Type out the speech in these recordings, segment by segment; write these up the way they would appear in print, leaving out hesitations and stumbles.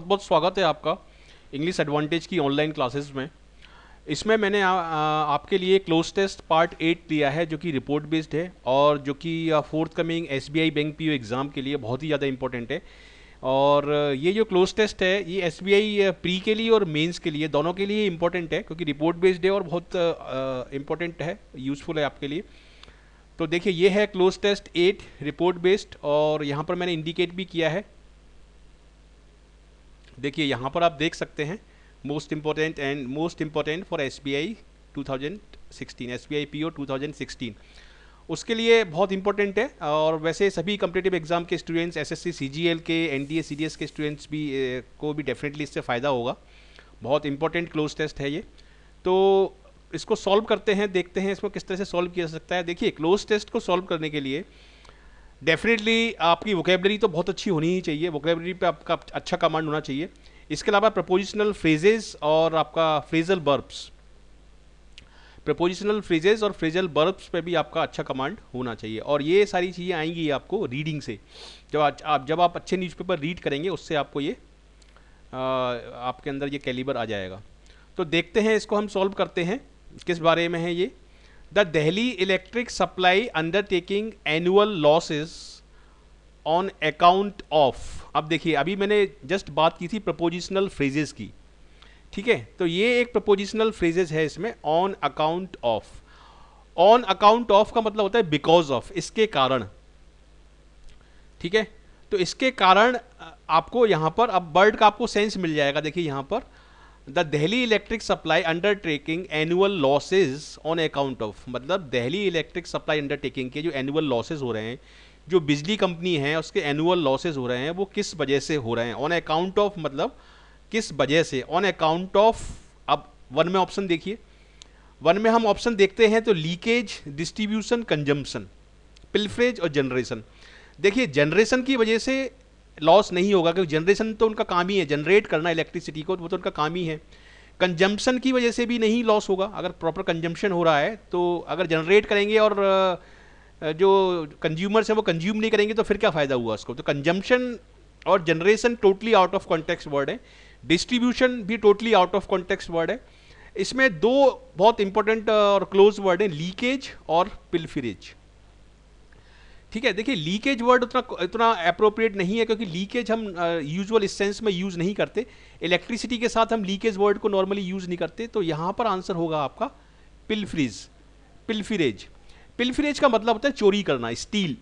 बहुत स्वागत है आपका इंग्लिश एडवांटेज की ऑनलाइन क्लासेस में। इसमें मैंने आपके लिए क्लोज टेस्ट पार्ट 8 लिया है जो कि रिपोर्ट बेस्ड है और जो कि fourth coming SBI bank PO exam के लिए बहुत ही ज़्यादा इंपॉर्टेंट है। और ये जो क्लोज टेस्ट है ये एसबीआई प्री के लिए और मेंस के लिए दोनों के लिए इंपॉर्टेंट है क्योंकि रिपोर्ट बेस्ड है और बहुत इंपॉर्टेंट है, यूज़फुल है आपके लिए। तो देखिए ये है क्लोज टेस्ट 8 रिपोर्ट बेस्ड और यहाँ पर मैंने इंडिकेट भी किया है। देखिए यहाँ पर आप देख सकते हैं most important for SBI 2016 SBI PO 2016 उसके लिए बहुत इंपॉर्टेंट है। और वैसे सभी कम्पिटिटिव एग्जाम के स्टूडेंट्स एसएससी सीजीएल के एनडीए सीडीएस के स्टूडेंट्स भी को भी डेफिनेटली इससे फ़ायदा होगा। बहुत इंपॉर्टेंट क्लोज टेस्ट है ये। तो इसको सॉल्व करते हैं, देखते हैं इसको किस तरह से सॉल्व किया जा सकता है। देखिए क्लोज टेस्ट को सॉल्व करने के लिए डेफिनेटली आपकी वोकेबलरी तो बहुत अच्छी होनी ही चाहिए, वोकेबलरी पे आपका अच्छा कमांड होना चाहिए। इसके अलावा प्रपोजिशनल फ्रेजेस और आपका फ्रेजल बर्ब्स, प्रपोजिशनल फ्रेजेस और फ्रेजल बर्ब्स पे भी आपका अच्छा कमांड होना चाहिए। और ये सारी चीज़ें आएंगी आपको रीडिंग से। जब आप अच्छे न्यूज़पेपर रीड करेंगे उससे आपको ये आपके अंदर ये कैलिबर आ जाएगा। तो देखते हैं इसको हम सॉल्व करते हैं। किस बारे में है ये? The Delhi electric supply undertaking annual losses on account of. अब देखिए अभी मैंने जस्ट बात की थी प्रपोजिशनल फ्रेजेस की, ठीक है? तो ये एक प्रपोजिशनल फ्रेजेस है इसमें, on account of. On account of का मतलब होता है बिकॉज ऑफ, इसके कारण, ठीक है? तो इसके कारण आपको यहाँ पर अब वर्ड का आपको सेंस मिल जाएगा। देखिए यहाँ पर the Delhi electric supply undertaking annual losses on account of, मतलब दिल्ली इलेक्ट्रिक सप्लाई अंडरटेकिंग के जो एनुअल लॉसेज हो रहे हैं, जो बिजली कंपनी है उसके एनुअल लॉसेज हो रहे हैं, वो किस वजह से हो रहे हैं? ऑन अकाउंट ऑफ मतलब किस वजह से, ऑन अकाउंट ऑफ। अब वन में ऑप्शन देखिए, वन में हम ऑप्शन देखते हैं तो लीकेज, डिस्ट्रीब्यूशन, कंजम्पशन, पिल्फरेज और जनरेशन। देखिए जनरेशन की वजह से लॉस नहीं होगा क्योंकि जनरेशन तो उनका काम ही है, जनरेट करना इलेक्ट्रिसिटी को, वो तो उनका काम ही है। कंजम्पशन की वजह से भी नहीं लॉस होगा, अगर प्रॉपर कंजम्पशन हो रहा है तो अगर जनरेट करेंगे और जो कंज्यूमर्स हैं वो कंज्यूम नहीं करेंगे तो फिर क्या फ़ायदा हुआ उसको? तो कंजम्पशन और generation totally out of context word है। डिस्ट्रीब्यूशन भी totally out of context word है। इसमें दो बहुत इंपॉर्टेंट और क्लोज वर्ड है, लीकेज और पिल्फरेज, ठीक है? देखिए लीकेज वर्ड उतना अप्रोप्रिएट नहीं है क्योंकि लीकेज हम यूजुअल इस सेंस में यूज़ नहीं करते। इलेक्ट्रिसिटी के साथ हम लीकेज वर्ड को नॉर्मली यूज़ नहीं करते। तो यहाँ पर आंसर होगा आपका पिल्फरेज। पिल्फरेज का मतलब होता है चोरी करना, स्टील,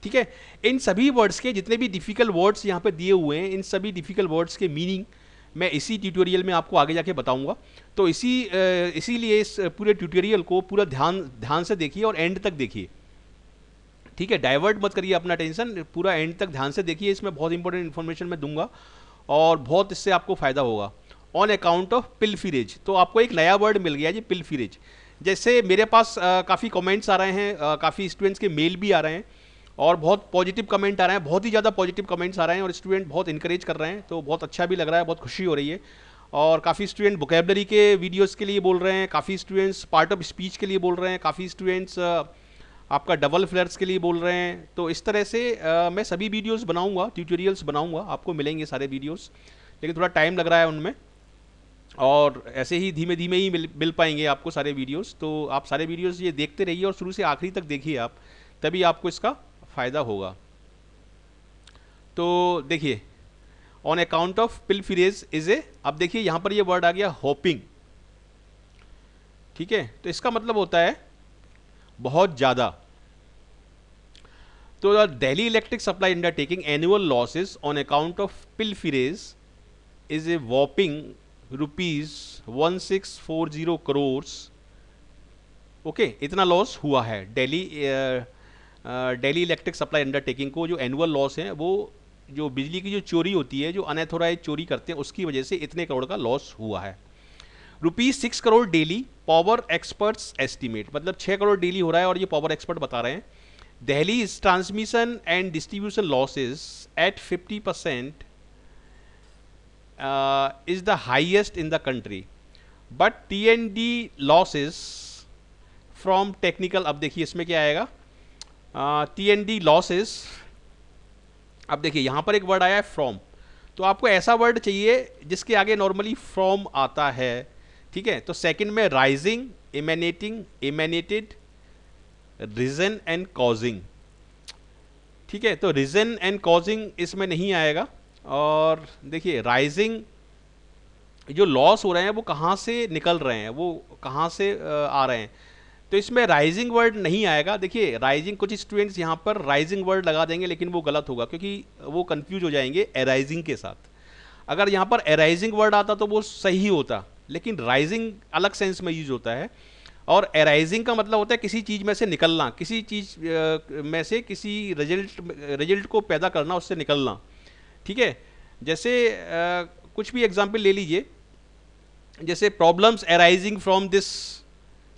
ठीक है? इन सभी वर्ड्स के जितने भी डिफ़िकल्ट वर्ड्स यहाँ पे दिए हुए हैं, इन सभी डिफ़िकल्ट वर्ड्स के मीनिंग मैं इसी ट्यूटोरियल में आपको आगे जाके बताऊंगा। तो इसीलिए इस पूरे ट्यूटोरियल को पूरा ध्यान से देखिए और एंड तक देखिए, ठीक है? डाइवर्ट मत करिए अपना टेंशन, पूरा एंड तक ध्यान से देखिए। इसमें बहुत इंपॉर्टेंट इन्फॉर्मेशन मैं दूंगा और बहुत इससे आपको फ़ायदा होगा। ऑन अकाउंट ऑफ पिल्फरेज, तो आपको एक नया वर्ड मिल गया जी, पिल्फरेज। जैसे मेरे पास काफ़ी कमेंट्स आ रहे हैं, काफ़ी स्टूडेंट्स के मेल भी आ रहे हैं और बहुत पॉजिटिव कमेंट आ रहे हैं, बहुत ही ज़्यादा पॉजिटिव कमेंट्स आ रहे हैं और स्टूडेंट बहुत इंकरेज कर रहे हैं, तो बहुत अच्छा भी लग रहा है, बहुत खुशी हो रही है। और काफ़ी स्टूडेंट वोकेबलरी के वीडियोस के लिए बोल रहे हैं, काफ़ी स्टूडेंट्स पार्ट ऑफ स्पीच के लिए बोल रहे हैं, काफ़ी स्टूडेंट्स आपका डबल फ्लेयर्स के लिए बोल रहे हैं। तो इस तरह से मैं सभी वीडियोस बनाऊंगा, ट्यूटोरियल्स बनाऊंगा, आपको मिलेंगे सारे वीडियोस, लेकिन थोड़ा टाइम लग रहा है उनमें और ऐसे ही धीमे धीमे ही मिल पाएंगे आपको सारे वीडियोस। तो आप सारे वीडियोस ये देखते रहिए और शुरू से आखिरी तक देखिए आप, तभी आपको इसका फ़ायदा होगा। तो देखिए on account of pilferage is ए, अब देखिए यहाँ पर ये वर्ड आ गया होपिंग, ठीक है? तो इसका मतलब होता है बहुत ज़्यादा। तो the Delhi electric supply undertaking annual losses on account of pilferage is a whopping ₹1640 crore. Okay, इतना लॉस हुआ है दिल्ली इलेक्ट्रिक सप्लाई अंडरटेकिंग को। जो एनुअल लॉस है वो जो बिजली की जो चोरी होती है, जो अनएथोराइज चोरी करते हैं, उसकी वजह से इतने करोड़ का लॉस हुआ है। ₹6 crore daily power experts estimate, मतलब 6 करोड़ डेली हो रहा है और ये पावर एक्सपर्ट बता रहे हैं। Delhi is transmission and distribution losses at 50% is the highest in the country, but TND losses from technical, अब देखिए इसमें क्या आएगा, TND लॉसेज। अब देखिए यहाँ पर एक वर्ड आया है फ्रॉम, तो आपको ऐसा वर्ड चाहिए जिसके आगे नॉर्मली फ्रॉम आता है, ठीक है। तो सेकंड में राइजिंग, इमेनेटिंग, इमेनेटेड, रीजन एंड कॉजिंग, ठीक है। तो रीजन एंड कॉजिंग इसमें नहीं आएगा। और देखिए राइजिंग, जो लॉस हो रहे हैं वो कहाँ से निकल रहे हैं, वो कहाँ से आ रहे हैं, तो इसमें राइजिंग वर्ड नहीं आएगा। देखिए राइजिंग, कुछ स्टूडेंट्स यहाँ पर राइजिंग वर्ड लगा देंगे लेकिन वो गलत होगा क्योंकि वो कंफ्यूज हो जाएंगे एराइजिंग के साथ। अगर यहाँ पर एराइजिंग वर्ड आता तो वो सही होता, लेकिन राइजिंग अलग सेंस में यूज होता है। और एराइजिंग का मतलब होता है किसी चीज़ में से निकलना, किसी चीज़ में से किसी रिजल्ट को पैदा करना, उससे निकलना, ठीक है। जैसे कुछ भी एग्जाम्पल ले लीजिए, जैसे problems arising from this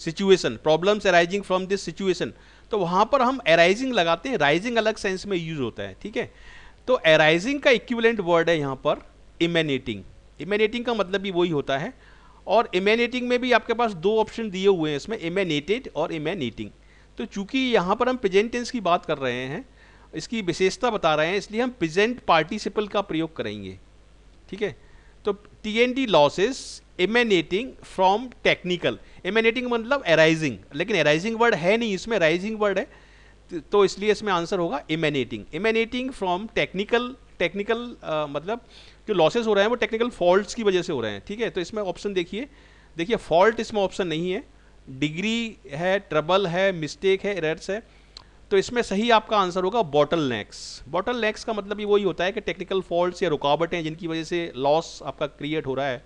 situation, problems arising from this situation, तो वहाँ पर हम अराइजिंग लगाते हैं, राइजिंग अलग सेंस में यूज होता है, ठीक है। तो अराइजिंग का इक्विवेलेंट वर्ड है यहाँ पर इमेनेटिंग। इमेनेटिंग का मतलब भी वही होता है। और इमेनेटिंग में भी आपके पास दो ऑप्शन दिए हुए हैं इसमें, इमेनेटेड और इमेनेटिंग। तो चूंकि यहाँ पर हम प्रेजेंट टेंस की बात कर रहे हैं, इसकी विशेषता बता रहे हैं, इसलिए हम प्रेजेंट पार्टिसिपल का प्रयोग करेंगे, ठीक है। तो TND लॉसेस इमेनेटिंग फ्रॉम टेक्निकल, इमेनेटिंग मतलब अराइजिंग, लेकिन अराइजिंग वर्ड है नहीं इसमें, राइजिंग वर्ड है, तो इसलिए इसमें आंसर होगा इमेनेटिंग। इमेनेटिंग फ्रॉम टेक्निकल, टेक्निकल मतलब जो लॉसेस हो रहे हैं वो टेक्निकल फॉल्ट्स की वजह से हो रहे हैं, ठीक है। तो इसमें ऑप्शन देखिए फॉल्ट इसमें ऑप्शन नहीं है, डिग्री है, ट्रबल है, मिस्टेक है, एरर्स है। तो इसमें सही आपका आंसर होगा बॉटल नेक्स। बॉटल नेक्स का मतलब भी वही होता है कि टेक्निकल फॉल्ट्स या रुकावटें जिनकी वजह से लॉस आपका क्रिएट हो रहा है।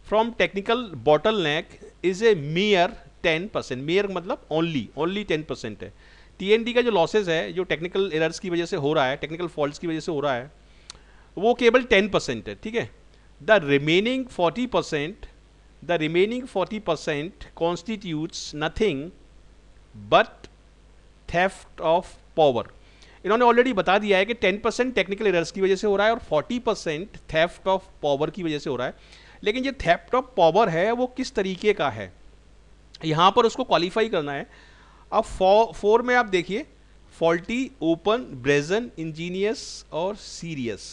From technical bottle neck is a मियर 10%, मियर मतलब ओनली 10% है। TND का जो लॉसेज है, जो टेक्निकल एरर्स की वजह से हो रहा है, टेक्निकल फॉल्ट्स की वजह से हो रहा है, वो केवल 10% है, ठीक है। The remaining 40% constitutes nothing but theft of power. इन्होंने ऑलरेडी बता दिया है कि 10% टेक्निकल एरर्स की वजह से हो रहा है और 40% थेफ्ट ऑफ पावर की वजह से हो रहा है। लेकिन ये थेफ्ट ऑफ पावर है वो किस तरीके का है, यहाँ पर उसको क्वालिफाई करना है। अब 4 में आप देखिए, फॉल्टी, ओपन, ब्रेजन, इंजीनियस और सीरियस।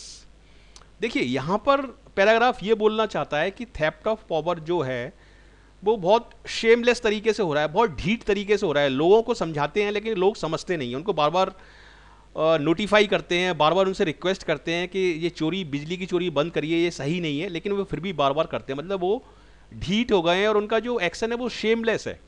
देखिए यहाँ पर पैराग्राफ ये बोलना चाहता है कि थेफ्ट ऑफ पावर जो है वो बहुत शेमलेस तरीके से हो रहा है, बहुत ढीठ तरीके से हो रहा है। लोगों को समझाते हैं लेकिन लोग समझते नहीं हैं, उनको बार बार नोटिफाई करते हैं, बार बार उनसे रिक्वेस्ट करते हैं कि ये चोरी, बिजली की चोरी बंद करिए, ये सही नहीं है, लेकिन वो फिर भी बार बार करते हैं। मतलब वो ढीठ हो गए हैं और उनका जो एक्शन है वो शेमलेस है,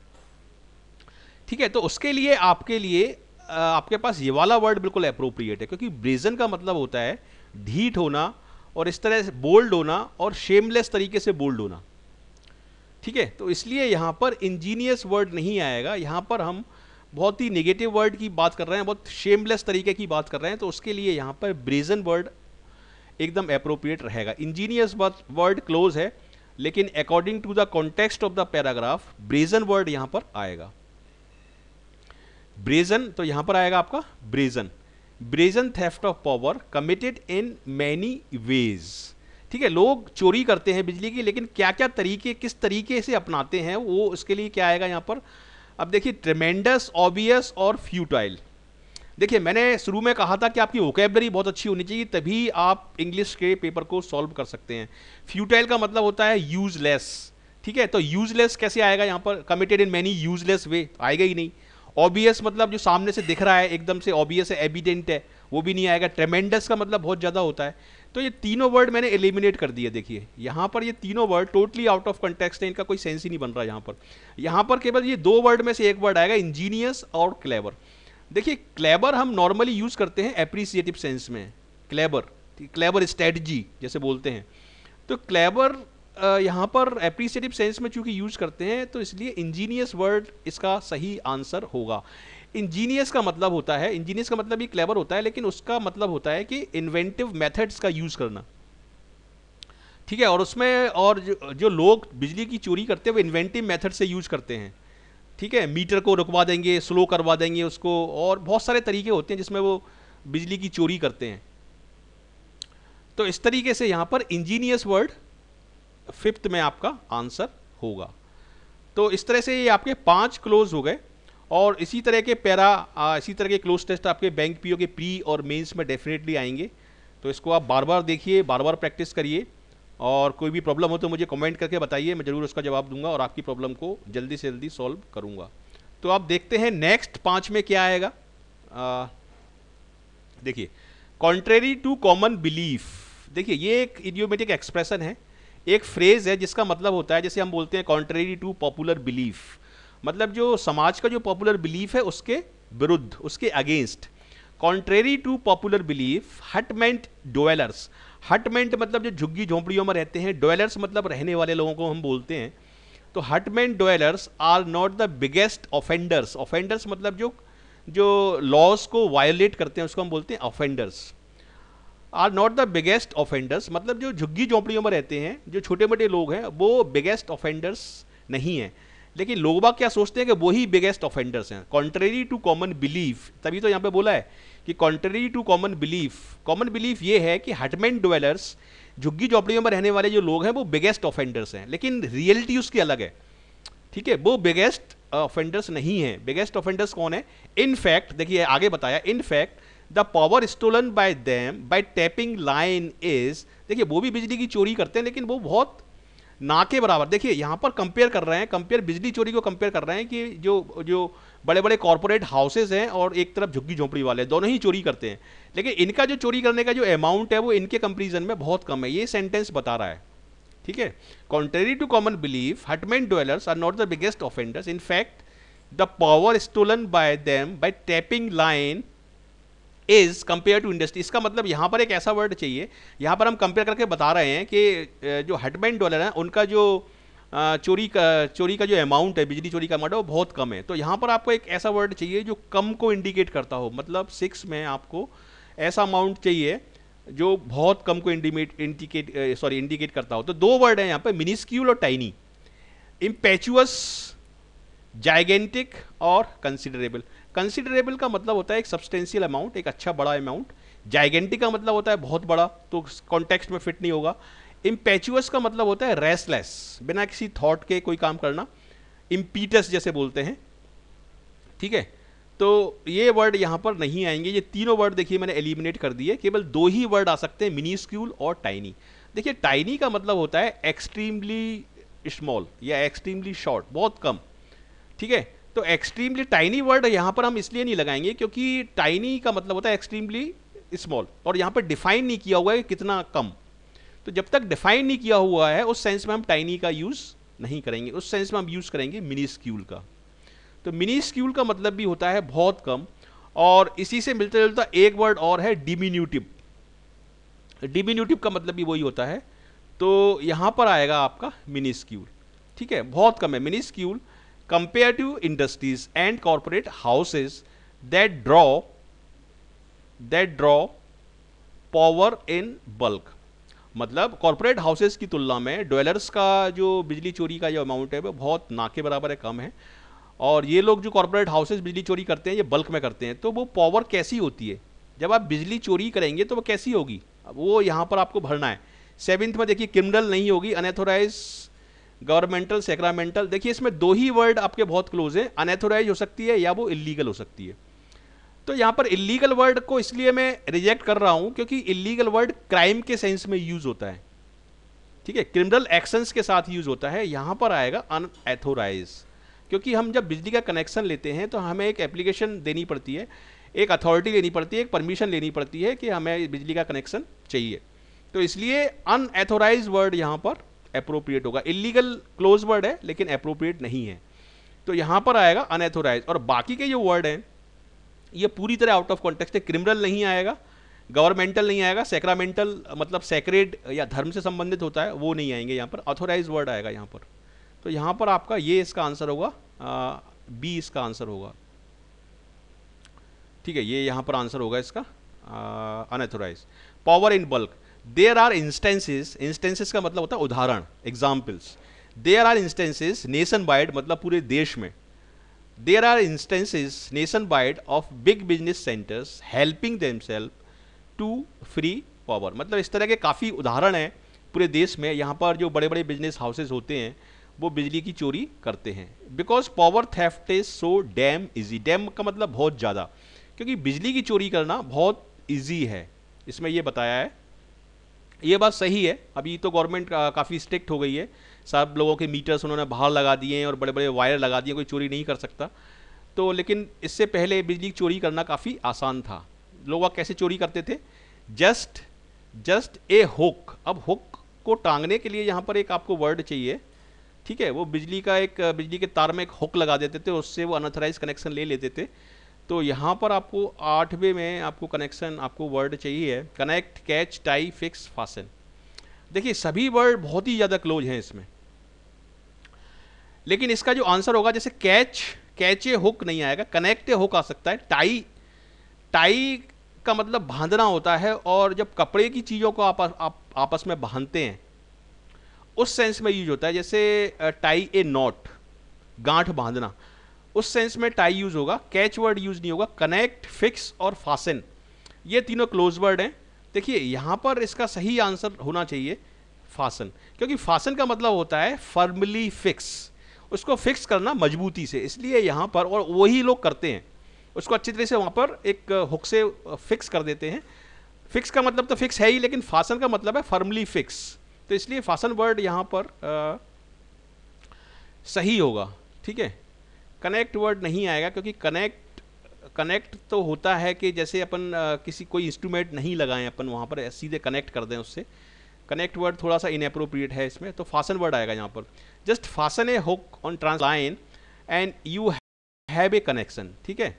ठीक है। तो उसके लिए आपके पास ये वाला वर्ड बिल्कुल अप्रोप्रिएट है, क्योंकि ब्रेजन का मतलब होता है ढीठ होना और इस तरह से बोल्ड होना और शेमलेस तरीके से बोल्ड होना, ठीक है। तो इसलिए यहाँ पर इंजीनियस वर्ड नहीं आएगा, यहाँ पर हम बहुत ही नेगेटिव वर्ड की बात कर रहे हैं, बहुत शेमलेस तरीके की बात कर रहे हैं, तो उसके लिए यहाँ पर ब्रेजन वर्ड एकदम अप्रोप्रिएट रहेगा। इंजीनियस वर्ड क्लोज है, लेकिन according to the context of the paragraph brazen word यहाँ पर आएगा। ब्रेजन, तो यहाँ पर आएगा आपका brazen. Brazen theft of power committed in many ways, ठीक है। लोग चोरी करते हैं बिजली की, लेकिन क्या क्या तरीके, किस तरीके से अपनाते हैं, वो उसके लिए क्या आएगा यहाँ पर। अब देखिए ट्रेमेंडस, ऑब्वियस और फ्यूटाइल। देखिए मैंने शुरू में कहा था कि आपकी वोकैबलरी बहुत अच्छी होनी चाहिए, तभी आप इंग्लिश के पेपर को सॉल्व कर सकते हैं। फ्यूटाइल का मतलब होता है यूजलेस, ठीक है। तो यूजलेस कैसे आएगा यहाँ पर, कमिटेड इन मैनी यूजलेस वे, आएगा ही नहीं। ऑब्वियस मतलब जो सामने से दिख रहा है एकदम से ऑब्वियस है, एविडेंट है, वो भी नहीं आएगा। ट्रेमेंडस का मतलब बहुत ज़्यादा होता है। तो ये तीनों वर्ड मैंने एलिमिनेट कर दिए। देखिए यहाँ पर ये तीनों word totally out of context है, इनका कोई सेंस ही नहीं बन रहा यहाँ पर। यहाँ पर केवल ये दो वर्ड में से एक वर्ड आएगा, इंजीनियस और क्लेवर। देखिए क्लेवर हम नॉर्मली यूज करते हैं एप्रिसिएटिव सेंस में, क्लेवर स्ट्रेटजी जैसे बोलते हैं। तो क्लेवर यहाँ पर एप्रिसिएटिव सेंस में चूंकि यूज करते हैं, तो इसलिए इंजीनियस वर्ड इसका सही आंसर होगा। इंजीनियस का मतलब होता है, इंजीनियस का मतलब भी क्लेवर होता है, लेकिन उसका मतलब होता है कि इन्वेंटिव मेथड्स का यूज करना, ठीक है। और उसमें और जो लोग बिजली की चोरी करते हैं वो इन्वेंटिव मेथड से यूज करते हैं, ठीक है। मीटर को रुकवा देंगे, स्लो करवा देंगे उसको, और बहुत सारे तरीके होते हैं जिसमें वो बिजली की चोरी करते हैं। तो इस तरीके से यहाँ पर इंजीनियस वर्ड 5th में आपका आंसर होगा। तो इस तरह से ये आपके 5 क्लोज हो गए। और इसी तरह के क्लोज टेस्ट आपके बैंक पीओ के प्री और मेंस में डेफिनेटली आएंगे। तो इसको आप बार बार देखिए, बार बार प्रैक्टिस करिए, और कोई भी प्रॉब्लम हो तो मुझे कमेंट करके बताइए, मैं ज़रूर उसका जवाब दूंगा और आपकी प्रॉब्लम को जल्दी से जल्दी सॉल्व करूंगा। तो आप देखते हैं नेक्स्ट 5 में क्या आएगा। देखिए, कॉन्ट्रेरी टू कॉमन बिलीफ। देखिए, ये एक इडियोमेटिक एक्सप्रेशन है, एक फ्रेज है जिसका मतलब होता है, जैसे हम बोलते हैं कॉन्ट्रेरी टू पॉपुलर बिलीफ, मतलब जो समाज का जो पॉपुलर बिलीफ है उसके विरुद्ध, उसके against. Contrary to popular belief, hutment dwellers. Hutment मतलब जो झुग्गी झोंपड़ियों में रहते हैं, डवेलर्स मतलब रहने वाले लोगों को हम बोलते हैं। तो hutment dwellers are not the biggest offenders. Offenders मतलब जो लॉज को वायोलेट करते हैं उसको हम बोलते हैं offenders. Are not the biggest offenders मतलब जो झुग्गी झोंपड़ियों में रहते हैं, जो छोटे मोटे लोग हैं, वो बिगेस्ट ऑफेंडर्स नहीं हैं। लेकिन लोग बाग क्या सोचते हैं कि वो ही बिगेस्ट ऑफेंडर्स हैं। कॉन्ट्रेरी टू कॉमन बिलीफ, तभी तो यहाँ पे बोला है कि contrary to common belief. Common belief ये है कि हटमेंट डवेलर्स, झुग्गी झोंपड़ियों में रहने वाले जो लोग हैं, वो बिगेस्ट ऑफेंडर्स हैं, लेकिन रियलिटी उसकी अलग है। ठीक है, वो बिगेस्ट ऑफेंडर्स नहीं है। बिगेस्ट ऑफेंडर्स कौन है? इन फैक्ट, देखिए आगे बताया, in fact the power stolen by them by tapping line is. देखिए, वो भी बिजली की चोरी करते हैं, लेकिन वो बहुत ना के बराबर। देखिए यहाँ पर कंपेयर कर रहे हैं, कंपेयर बिजली चोरी को कंपेयर कर रहे हैं कि जो बड़े बड़े कॉर्पोरेट हाउसेज हैं और एक तरफ झुग्गी झोंपड़ी वाले, दोनों ही चोरी करते हैं, लेकिन इनका जो चोरी करने का जो अमाउंट है वो इनके कंपेरिजन में बहुत कम है। ये सेंटेंस बता रहा है। ठीक है, contrary to common belief, hutment dwellers are not the biggest offenders. In fact the power stolen by them by tapping line is compare to industry. इसका मतलब यहाँ पर एक ऐसा वर्ड चाहिए, यहाँ पर हम कंपेयर करके बता रहे हैं कि जो हटमेंट डॉलर है उनका जो चोरी का जो अमाउंट है, बिजली चोरी का अमाउंट है, वो बहुत कम है। तो यहाँ पर आपको एक ऐसा वर्ड चाहिए जो कम को इंडिकेट करता हो, मतलब 6 में आपको ऐसा अमाउंट चाहिए जो बहुत कम को इंडिकेट करता हो। तो 2 वर्ड है यहाँ पर, मिनिस्क्यूल और टाइनी। इम्पेचुअस, जाइगेंटिक और कंसिडरेबल। कंसिडरेबल का मतलब होता है एक सब्सटेंशियल अमाउंट, एक अच्छा बड़ा अमाउंट। जाइगेंटिक का मतलब होता है बहुत बड़ा, तो कॉन्टेक्स्ट में फिट नहीं होगा। इम्पेचुअस का मतलब होता है रेस्टलेस, बिना किसी थॉट के कोई काम करना, इम्पीटस जैसे बोलते हैं। ठीक है, तो ये वर्ड यहाँ पर नहीं आएंगे। ये तीनों वर्ड देखिए मैंने एलिमिनेट कर दिए, केवल 2 ही वर्ड आ सकते हैं, मिनिस्क्यूल और टाइनी। देखिए, टाइनी का मतलब होता है एक्सट्रीमली स्मॉल या एक्सट्रीमली शॉर्ट, बहुत कम। ठीक है, तो एक्सट्रीमली टाइनी वर्ड यहाँ पर हम इसलिए नहीं लगाएंगे क्योंकि टाइनी का मतलब होता है एक्सट्रीमली स्मॉल, और यहाँ पर डिफाइन नहीं किया हुआ है कि कितना कम। तो जब तक डिफाइन नहीं किया हुआ है उस सेंस में हम टाइनी का यूज नहीं करेंगे, उस सेंस में हम यूज करेंगे मिनिस्क्यूल का। तो मिनिस्क्यूल का मतलब भी होता है बहुत कम, और इसी से मिलता जुलता एक वर्ड और है डिमिन्यूटिव। डिमिन्यूटिव का मतलब भी वही होता है, तो यहाँ पर आएगा आपका मिनिस्क्यूल। ठीक है, बहुत कम है। Minuscule compare to industries and corporate houses that draw power in bulk. मतलब कॉर्पोरेट हाउसेज की तुलना में डवेलर्स का जो बिजली चोरी का जो अमाउंट है वो बहुत ना के बराबर है, कम है। और ये लोग जो कॉर्पोरेट हाउसेज बिजली चोरी करते हैं ये बल्क में करते हैं। तो वो पावर कैसी होती है, जब आप बिजली चोरी करेंगे तो वो कैसी होगी, वो यहाँ पर आपको भरना है। 7th में देखिए, क्रिमिनल नहीं होगी, अनएथोराइज, गवर्नमेंटल, सेक्रामेंटल। देखिए इसमें 2 ही वर्ड आपके बहुत क्लोज है, अनएथोराइज हो सकती है या वो इलीगल हो सकती है। तो यहाँ पर इलीगल वर्ड को इसलिए मैं रिजेक्ट कर रहा हूँ क्योंकि इलीगल वर्ड क्राइम के सेंस में यूज होता है। ठीक है, क्रिमिनल एक्शंस के साथ यूज होता है। यहाँ पर आएगा अनएथोराइज, क्योंकि हम जब बिजली का कनेक्शन लेते हैं तो हमें एक एप्लीकेशन देनी पड़ती है, एक अथॉरिटी लेनी पड़ती है, एक परमिशन लेनी पड़ती है कि हमें बिजली का कनेक्शन चाहिए। तो इसलिए अनएथोराइज वर्ड यहाँ पर अप्रोप्रिएट होगा। इलीगल क्लोज वर्ड है लेकिन अप्रोप्रिएट नहीं है, तो यहाँ पर आएगा अनएथोराइज। और बाकी के जो वर्ड हैं ये पूरी तरह आउट ऑफ कॉन्टेक्स्ट है। क्रिमिनल नहीं आएगा, गवर्नमेंटल नहीं आएगा, सेक्रामेंटल मतलब सेक्रेड या धर्म से संबंधित होता है वो नहीं आएंगे यहाँ पर, ऑथोराइज वर्ड आएगा यहाँ पर। तो यहाँ पर आपका ये इसका आंसर होगा, बी इसका आंसर होगा। ठीक है, ये यहाँ पर आंसर होगा इसका unauthorise. Power in bulk, there are instances, instances का मतलब होता है उदाहरण, examples. There are instances nation wide मतलब पूरे देश में, there are instances nation wide of big business centres helping themselves to free power. मतलब इस तरह के काफ़ी उदाहरण हैं पूरे देश में, यहाँ पर जो बड़े बड़े बिजनेस हाउसेज होते हैं वो बिजली की चोरी करते हैं। Because power theft is so damn easy, dam का मतलब बहुत ज़्यादा, क्योंकि बिजली की चोरी करना बहुत ईजी है। इसमें ये बताया है। ये बात सही है, अभी तो गवर्नमेंट काफ़ी स्ट्रिक्ट हो गई है, सब लोगों के मीटर्स उन्होंने बाहर लगा दिए हैं और बड़े बड़े वायर लगा दिए, कोई चोरी नहीं कर सकता। तो लेकिन इससे पहले बिजली चोरी करना काफ़ी आसान था। लोग कैसे चोरी करते थे, जस्ट ए हुक। अब हुक को टांगने के लिए यहाँ पर एक आपको वर्ड चाहिए, ठीक है। वो बिजली के तार में एक हुक लगा देते थे, उससे वो अनऑथराइज कनेक्शन ले लेते थे। तो यहाँ पर आपको 8वें में आपको कनेक्शन, आपको वर्ड चाहिए connect, catch, tie, fix, fasten. देखिए सभी वर्ड बहुत ही ज़्यादा क्लोज हैं इसमें, लेकिन इसका जो आंसर होगा, जैसे कैच ए हुक नहीं आएगा, कनेक्ट ए हुक आ सकता है। टाई का मतलब बांधना होता है, और जब कपड़े की चीज़ों को आप आपस में बांधते हैं उस सेंस में यूज होता है। जैसे टाई ए नॉट, गांठ बांधना, उस सेंस में टाई यूज होगा, कैच वर्ड यूज नहीं होगा। कनेक्ट, फिक्स और फासन, ये तीनों क्लोज वर्ड हैं। देखिए यहाँ पर इसका सही आंसर होना चाहिए फासन, क्योंकि फासन का मतलब होता है फर्मली फिक्स, उसको फिक्स करना मजबूती से, इसलिए यहाँ पर, और वही लोग करते हैं, उसको अच्छी तरह से वहाँ पर एक हुक से फिक्स कर देते हैं। फिक्स का मतलब तो फिक्स है ही, लेकिन फासन का मतलब है फर्मली फिक्स, तो इसलिए फासन वर्ड यहाँ पर सही होगा, ठीक है। कनेक्ट वर्ड नहीं आएगा, क्योंकि कनेक्ट तो होता है कि जैसे अपन किसी कोई इंस्ट्रूमेंट नहीं लगाएं अपन वहाँ पर, सीधे कनेक्ट कर दें उससे। कनेक्ट वर्ड थोड़ा सा इनएप्रोप्रिएट है इसमें, तो फासन वर्ड आएगा यहाँ पर। Just fasten a hook on trans line and you have a connection, ठीक है।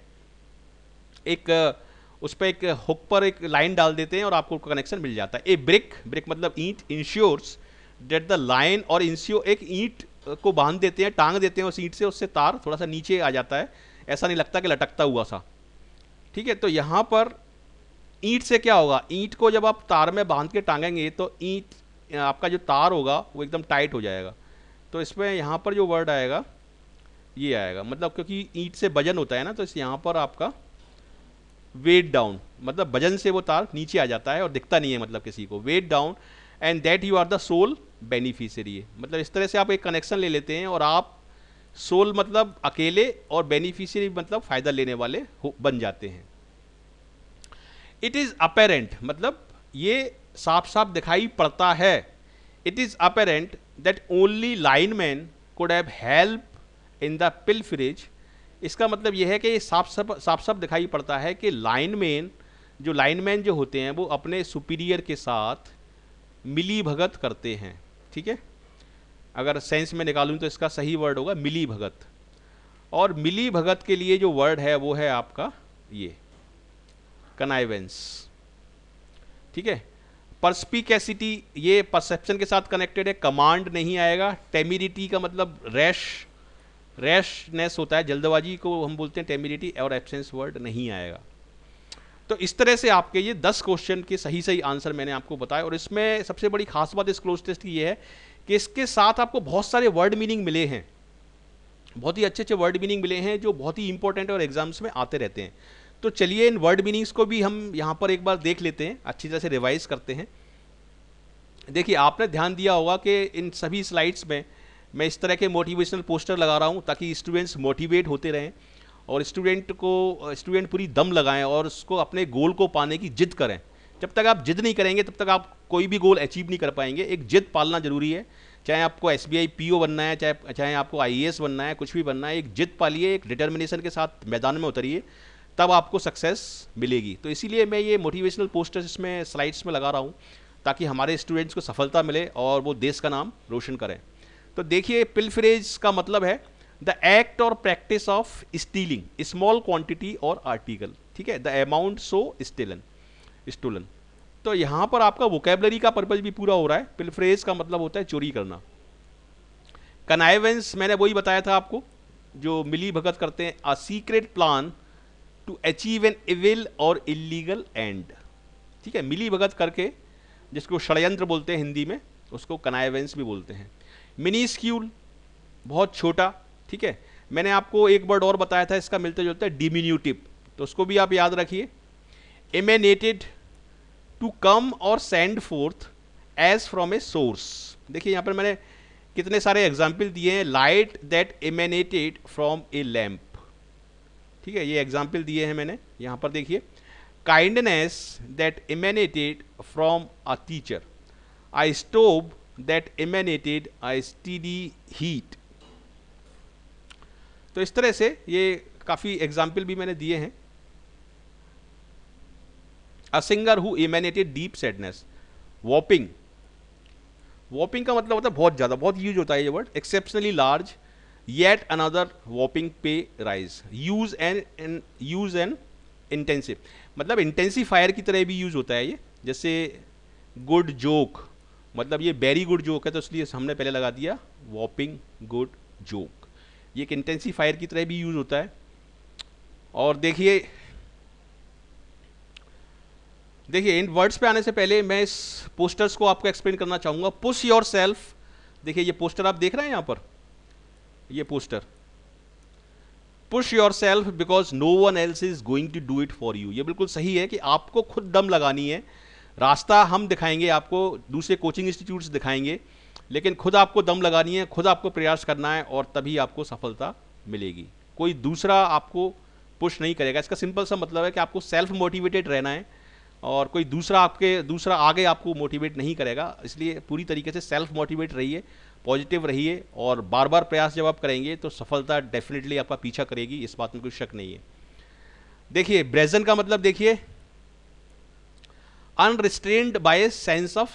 एक उस पर एक हुक पर एक लाइन डाल देते हैं और आपको कनेक्शन मिल जाता है। ए ब्रिक मतलब ईंट, इंश्योर्स डेट द लाइन, और इंश्योर एक ईंट को बांध देते हैं, टांग देते हैं उस ईंट से, उससे तार थोड़ा सा नीचे आ जाता है, ऐसा नहीं लगता कि लटकता हुआ सा, ठीक है। तो यहाँ पर ईंट से क्या होगा, ईंट को जब आप तार में बांध के टांगेंगे तो ईंट, आपका जो तार होगा वो एकदम टाइट हो जाएगा। तो इसमें यहाँ पर जो वर्ड आएगा ये आएगा, मतलब क्योंकि ईंट से वजन होता है ना, तो इस यहाँ पर आपका वेट डाउन, मतलब वजन से वो तार नीचे आ जाता है और दिखता नहीं है, मतलब किसी को, wait down and that you are the sole beneficiary. मतलब इस तरह से आप एक कनेक्शन ले लेते हैं और आप सोल मतलब अकेले, और बेनिफिशियरी मतलब फायदा लेने वाले बन जाते हैं। इट इज अपेरेंट मतलब ये साफ साफ दिखाई पड़ता है। It is apparent that only lineman could have help in the pilferage. इसका मतलब यह है कि ये साफ साफ दिखाई पड़ता है कि लाइनमैन जो होते हैं वो अपने सुपीरियर के साथ मिली भगत करते हैं, ठीक है। अगर सेंस में निकालूं तो इसका सही वर्ड होगा मिली भगत, और मिली भगत के लिए जो वर्ड है वो है आपका ये कनाइवेंस, ठीक है। पर्सपिकेसिटी, ये परसेप्शन के साथ कनेक्टेड है, कमांड नहीं आएगा। टेमिडिटी का मतलब रैशनेस होता है, जल्दबाजी को हम बोलते हैं टेमिडिटी, और एब्सेंस वर्ड नहीं आएगा। तो इस तरह से आपके ये 10 क्वेश्चन के सही आंसर मैंने आपको बताया। और इसमें सबसे बड़ी खास बात इस क्लोज टेस्ट की ये है कि इसके साथ आपको बहुत सारे वर्ड मीनिंग मिले हैं, बहुत ही अच्छे वर्ड मीनिंग मिले हैं जो बहुत ही इंपॉर्टेंट और एग्जाम्स में आते रहते हैं। तो चलिए इन वर्ड मीनिंग्स को भी हम यहाँ पर एक बार देख लेते हैं, अच्छी तरह से रिवाइज करते हैं। देखिए आपने ध्यान दिया होगा कि इन सभी स्लाइड्स में मैं इस तरह के मोटिवेशनल पोस्टर लगा रहा हूँ ताकि स्टूडेंट्स मोटिवेट होते रहें, और स्टूडेंट पूरी दम लगाएं और उसको अपने गोल को पाने की जिद करें। जब तक आप जिद नहीं करेंगे तब तक आप कोई भी गोल अचीव नहीं कर पाएंगे। एक जिद पालना जरूरी है, चाहे आपको SBI PO बनना है, चाहे आपको IAS बनना है, कुछ भी बनना है, एक जिद पालिए, एक डिटर्मिनेशन के साथ मैदान में उतरिए, तब आपको सक्सेस मिलेगी। तो इसीलिए मैं ये मोटिवेशनल पोस्टर्स इसमें स्लाइड्स में लगा रहा हूँ ताकि हमारे स्टूडेंट्स को सफलता मिले और वो देश का नाम रोशन करें। तो देखिए पिलफरेज का मतलब है द एक्ट और practice of stealing small quantity और आर्टिकल, ठीक है, द अमाउंट सो स्टोलन। तो यहाँ पर आपका वोकेबलरी का पर्पज भी पूरा हो रहा है। पिलफरेज का मतलब होता है चोरी करना। कनाइवेंस मैंने वही बताया था आपको, जो मिली भगत करते हैं, a secret plan to achieve an evil और इलीगल एंड, ठीक है, मिली भगत करके, जिसको षड्यंत्र बोलते हैं हिंदी में, उसको कनाइवेंस भी बोलते हैं। मिनीस्क्यूल बहुत छोटा, ठीक है। मैंने आपको एक वर्ड और बताया था इसका मिलता जुलता है, डिमिन्यूटिव, तो उसको भी आप याद रखिए। एमेनेटेड टू कम और send forth as from a source. देखिए यहाँ पर मैंने कितने सारे एग्जाम्पल दिए हैं। Light that emanated from a lamp, ठीक है, ये एग्जाम्पल दिए हैं मैंने यहाँ पर। देखिए kindness that emanated from a teacher, a stove that emanated a steady heat. तो इस तरह से ये काफ़ी एग्जाम्पल भी मैंने दिए हैं. A singer who emanated deep sadness. वॉपिंग, वॉपिंग का मतलब होता है बहुत ज़्यादा, बहुत यूज होता है ये word. Exceptionally large, yet another whopping pay rise. Use an intensive, मतलब इंटेंसीफायर की तरह भी यूज होता है ये. जैसे गुड जोक, मतलब ये वेरी गुड जोक है तो इसलिए हमने पहले लगा दिया वॉपिंग गुड जोक. ये एक इंटेंसीफायर की तरह भी यूज होता है. और देखिए इन वर्ड्स पे आने से पहले मैं इस पोस्टर्स को आपको एक्सप्लेन करना चाहूँगा. पुश योर सेल्फ, देखिए ये पोस्टर आप देख रहे हैं यहाँ पर, ये poster, push yourself because no one else is going to do it for you. ये बिल्कुल सही है कि आपको खुद दम लगानी है. रास्ता हम दिखाएंगे आपको, दूसरे कोचिंग इंस्टीट्यूट्स दिखाएंगे, लेकिन खुद आपको दम लगानी है, खुद आपको प्रयास करना है और तभी आपको सफलता मिलेगी. कोई दूसरा आपको पुश नहीं करेगा. इसका सिंपल सा मतलब है कि आपको सेल्फ मोटिवेटेड रहना है और कोई दूसरा आगे आपको मोटिवेट नहीं करेगा. इसलिए पूरी तरीके से सेल्फ मोटिवेट रहिए, पॉजिटिव रहिए और बार बार प्रयास जब आप करेंगे तो सफलता डेफिनेटली आपका पीछा करेगी, इस बात में कोई शक नहीं है. देखिए ब्रेजन का मतलब देखिए अनरिस्ट्रेन्ड बाय सेंस ऑफ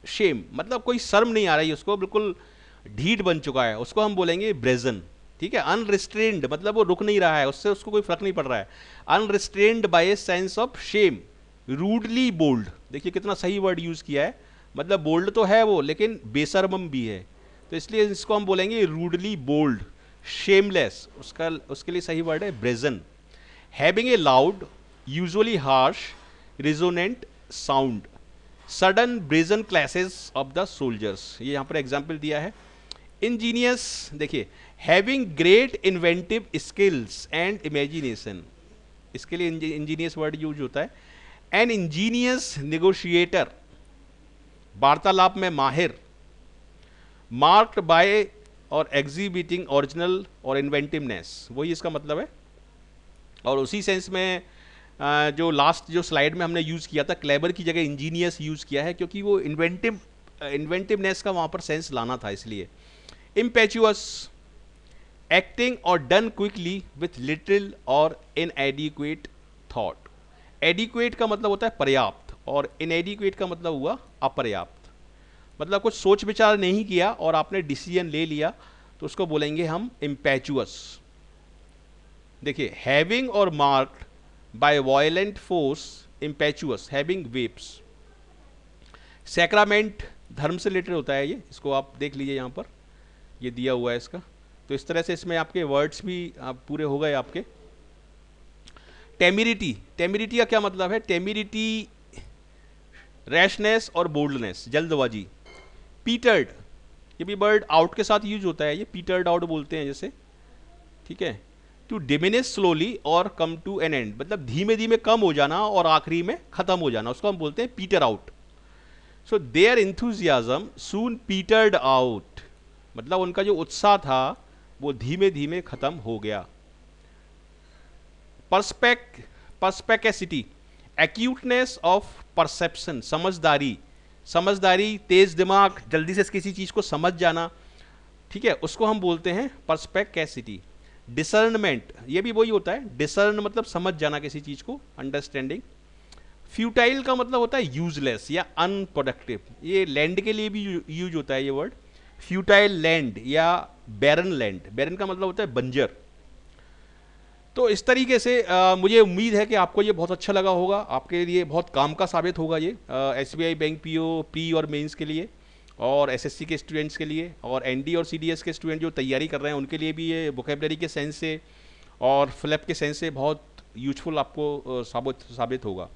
शेम, मतलब कोई शर्म नहीं आ रही है उसको, बिल्कुल ढीठ बन चुका है, उसको हम बोलेंगे ब्रेजन. ठीक है, अनरिस्ट्रेन्ड मतलब वो रुक नहीं रहा है, उससे उसको कोई फर्क नहीं पड़ रहा है. Unrestrained by sense of shame. Rudely bold, देखिए कितना सही वर्ड यूज किया है, मतलब बोल्ड तो है वो लेकिन बेशर्मम भी है, तो इसलिए इसको हम बोलेंगे रूडली बोल्ड. शेमलेस, उसके लिए सही वर्ड है brazen. Having a loud usually harsh resonant sound. Sudden brazen classes of the soldiers, ये यहाँ पर एग्जाम्पल दिया है. इंजीनियस, देखिए having great inventive skills and imagination, इसके लिए इंजीनियस वर्ड यूज होता है. एन इंजीनियस नेगोशिएटर, वार्तालाप में माहिर. मार्क्ड बाय और एग्जिबिटिंग ओरिजिनल और इन्वेंटिवनेस, वही इसका मतलब है. और उसी सेंस में जो लास्ट जो स्लाइड में हमने यूज़ किया था, क्लेबर की जगह इंजीनियस यूज़ किया है क्योंकि वो इन्वेंटिवनेस का वहाँ पर सेंस लाना था, इसलिए. इम्पेचुअस, एक्टिंग और डन क्विकली विथ लिटिल और इनएडिक्वेट थॉट. एडिक्वेट का मतलब होता है पर्याप्त और इनएडिक्वेट का मतलब हुआ अपर्याप्त, मतलब कुछ सोच विचार नहीं किया और आपने डिसीजन ले लिया तो उसको बोलेंगे हम इम्पेचुअस. देखिए हैविंग और marked by violent force, impetuous. Having वेप्स. सैक्रामेंट धर्म से रिलेटेड होता है ये, इसको आप देख लीजिए यहाँ पर, ये दिया हुआ है इसका. तो इस तरह से इसमें आपके वर्ड्स भी आप पूरे हो गए आपके. टेमिरिटी, टेमिरिटी का क्या मतलब है? टेमिरिटी रैशनेस और बोल्डनेस, जल्दबाजी. पीटर्ड, ये भी वर्ड आउट के साथ यूज होता है, ये पीटर्ड आउट बोलते हैं जैसे. ठीक है. टू डिमिनिश स्लोली और कम टू एन एंड, मतलब धीमे धीमे कम हो जाना और आखिरी में खत्म हो जाना, उसको हम बोलते हैं peter out. So their enthusiasm soon petered out, मतलब उनका जो उत्साह था वो धीमे धीमे खत्म हो गया. पर्सपेकेसिटी, एक्यूटनेस ऑफ परसेप्शन, समझदारी. समझदारी, तेज दिमाग, जल्दी से किसी चीज को समझ जाना. ठीक है, उसको हम बोलते हैं पर्सपेकेसिटी. डिसर्नमेंट, ये भी वही होता है, डिसर्न मतलब समझ जाना किसी चीज को, अंडरस्टैंडिंग. फ्यूटाइल का मतलब होता है यूजलेस या अनप्रोडक्टिव, ये लैंड के लिए भी यूज होता है ये वर्ड. फ्यूटाइल लैंड या बैरन लैंड, बैरन का मतलब होता है बंजर. तो इस तरीके से मुझे उम्मीद है कि आपको ये बहुत अच्छा लगा होगा, आपके लिए बहुत काम का साबित होगा ये SBI बैंक पीओ प्री और मेंस के लिए, और SSC के स्टूडेंट्स के लिए, और ND और CDS के स्टूडेंट जो तैयारी कर रहे हैं उनके लिए भी ये वोकेबलरी के सेंस से और फ्लैप के सेंस से बहुत यूजफुल आपको साबित होगा.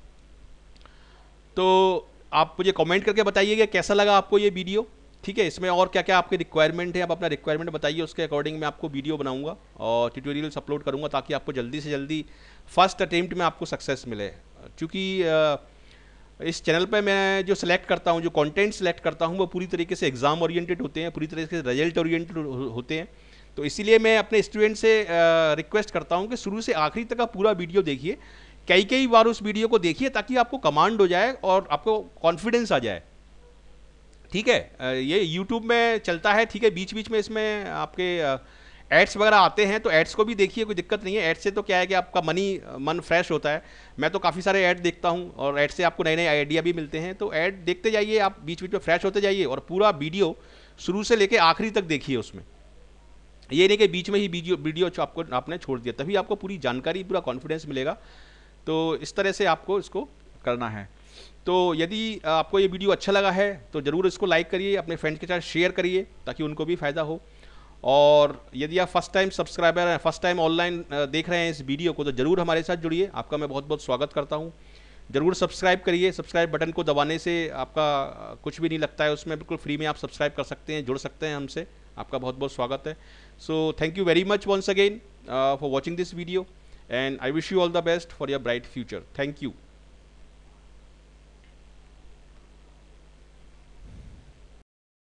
तो आप मुझे कमेंट करके बताइएगा कैसा लगा आपको ये वीडियो. ठीक है, इसमें और क्या क्या आपकी रिक्वायरमेंट है, आप अपना रिक्वायरमेंट बताइए, उसके अकॉर्डिंग मैं आपको वीडियो बनाऊंगा और ट्यूटोरियल्स अपलोड करूंगा ताकि आपको जल्दी से जल्दी फर्स्ट अटेम्प्ट में आपको सक्सेस मिले. क्योंकि इस चैनल पे मैं जो सिलेक्ट करता हूँ, जो कंटेंट सिलेक्ट करता हूँ, वो पूरी तरीके से एग्जाम ओरिएंटेड होते हैं, पूरी तरीके से रिजल्ट ओरिएंटेड होते हैं. तो इसीलिए मैं अपने स्टूडेंट से रिक्वेस्ट करता हूँ कि शुरू से आखिरी तक का पूरा वीडियो देखिए, कई कई बार उस वीडियो को देखिए ताकि आपको कमांड हो जाए और आपको कॉन्फिडेंस आ जाए। ठीक है, ये यूट्यूब में चलता है। ठीक है, बीच बीच में इसमें आपके एड्स वगैरह आते हैं, तो एड्स को भी देखिए, कोई दिक्कत नहीं है। एड्स से तो क्या है कि आपका मन फ्रेश होता है। मैं तो काफ़ी सारे ऐड देखता हूँ और ऐड से आपको नए नए आइडिया भी मिलते हैं। तो ऐड देखते जाइए आप, बीच बीच में फ्रेश होते जाइए और पूरा वीडियो शुरू से लेके आखिरी तक देखिए। उसमें ये नहीं कि बीच में ही वीडियो आपको आपने छोड़ दिया, तभी आपको पूरी जानकारी, पूरा कॉन्फिडेंस मिलेगा। तो इस तरह से आपको इसको करना है। तो यदि आपको ये वीडियो अच्छा लगा है तो ज़रूर इसको लाइक करिए, अपने फ्रेंड्स के साथ शेयर करिए ताकि उनको भी फ़ायदा हो। और यदि आप फर्स्ट टाइम सब्सक्राइबर हैं, फर्स्ट टाइम ऑनलाइन देख रहे हैं इस वीडियो को, तो ज़रूर हमारे साथ जुड़िए। आपका मैं बहुत बहुत स्वागत करता हूँ। ज़रूर सब्सक्राइब करिए। सब्सक्राइब बटन को दबाने से आपका कुछ भी नहीं लगता है, उसमें बिल्कुल फ्री में आप सब्सक्राइब कर सकते हैं, जुड़ सकते हैं हमसे। आपका बहुत बहुत स्वागत है। So thank you very much once again for watching this video, and I wish you all the best for your bright future. Thank you.